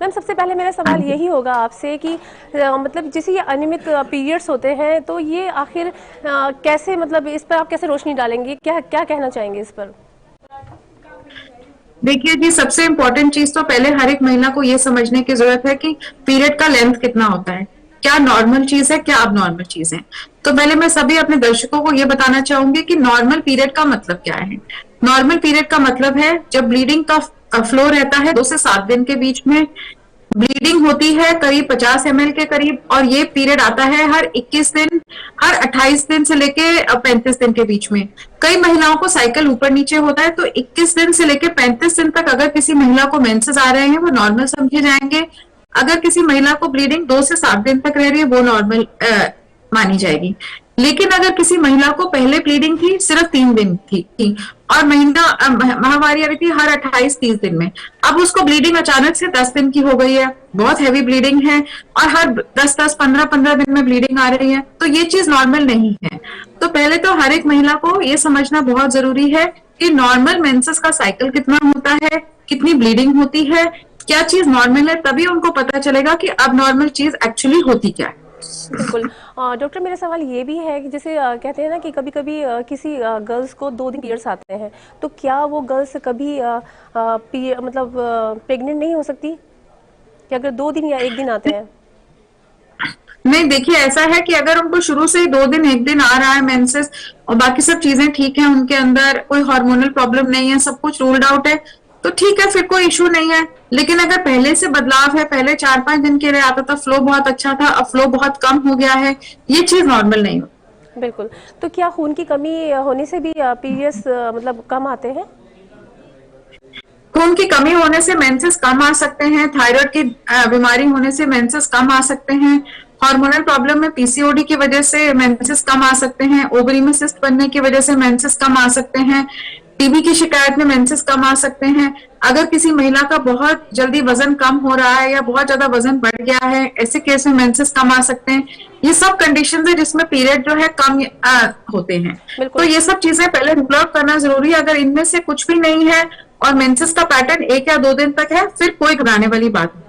Ma'am सबसे पहले मेरा हाँ सवाल जी। यही होगा आपसे कि मतलब जैसे ये अनियमित पीरियड्स होते हैं तो ये आखिर कैसे, मतलब इस पर आप कैसे रोशनी डालेंगे, क्या क्या कहना चाहेंगे इस पर? देखिए जी, सबसे इम्पोर्टेंट चीज तो पहले हर एक महिला को ये समझने की जरूरत है कि पीरियड का लेंथ कितना होता है, क्या नॉर्मल चीज है, क्या अब नॉर्मल चीज है। तो पहले मैं सभी अपने दर्शकों को ये बताना चाहूंगी कि नॉर्मल पीरियड का मतलब क्या है। नॉर्मल पीरियड का मतलब है जब ब्लीडिंग का फ्लो रहता है 2 से 7 दिन के बीच में, ब्लीडिंग होती है करीब 50 ml के करीब, और ये पीरियड आता है हर 21 दिन, हर 28 दिन से लेके 35 दिन के बीच में। कई महिलाओं को साइकिल ऊपर नीचे होता है, तो 21 दिन से लेके 35 दिन तक अगर किसी महिला को मेंसेस आ रहे हैं वो नॉर्मल समझे जाएंगे। अगर किसी महिला को ब्लीडिंग 2 से 7 दिन तक रह रही है वो नॉर्मल मानी जाएगी। लेकिन अगर किसी महिला को पहले ब्लीडिंग थी सिर्फ 3 दिन थी और महीना महावारी आ रही थी हर 28-30 दिन में, अब उसको ब्लीडिंग अचानक से 10 दिन की हो गई है, बहुत हैवी ब्लीडिंग है, और हर 10-10 15-15 दिन में ब्लीडिंग आ रही है, तो ये चीज नॉर्मल नहीं है। तो पहले तो हर एक महिला को ये समझना बहुत जरूरी है कि नॉर्मल मेंसेस का साइकिल कितना होता है, कितनी ब्लीडिंग होती है, क्या चीज नॉर्मल है, तभी उनको पता चलेगा कि अब नॉर्मल चीज एक्चुअली होती क्या है। बिल्कुल। डॉक्टर मेरा सवाल ये भी है कि जैसे कहते हैं ना कि कभी कभी किसी गर्ल्स को 2 दिन पीरियड्स आते हैं, तो क्या वो गर्ल्स कभी मतलब प्रेग्नेंट नहीं हो सकती कि अगर 2 दिन या 1 दिन आते हैं? नहीं, देखिए ऐसा है कि अगर उनको शुरू से ही 2 दिन 1 दिन आ रहा है मेंसेस और बाकी सब चीजें ठीक है, उनके अंदर कोई हार्मोनल प्रॉब्लम नहीं है, सब कुछ रूल्ड आउट है, तो ठीक है, फिर कोई इशू नहीं है। लेकिन अगर पहले से बदलाव है, पहले 4-5 दिन के लिए आता था, फ्लो बहुत अच्छा था, अब फ्लो बहुत कम हो गया है, ये चीज नॉर्मल नहीं होती। बिल्कुल। तो क्या खून की कमी होने से भी पीरियड्स मतलब कम आते हैं? खून की कमी होने से मेंसेस कम आ सकते हैं, थायराइड की बीमारी होने से मेंसेस कम आ सकते हैं, हार्मोनल प्रॉब्लम में पीसीओडी की वजह से मेंसेस कम आ सकते हैं, ओवरी में सिस्ट बनने की वजह से मेंसेस कम आ सकते हैं, टीबी की शिकायत में मेंसेस कम आ सकते हैं, अगर किसी महिला का बहुत जल्दी वजन कम हो रहा है या बहुत ज्यादा वजन बढ़ गया है, ऐसे केस में मेंसेस कम आ सकते हैं। ये सब कंडीशंस है जिसमें पीरियड जो है कम होते हैं। तो बिल्कुल। ये सब चीजें पहले रूल आउट करना जरूरी है। अगर इनमें से कुछ भी नहीं है और मेंसेस का पैटर्न 1 या 2 दिन तक है, फिर कोई घबराने वाली बात नहीं।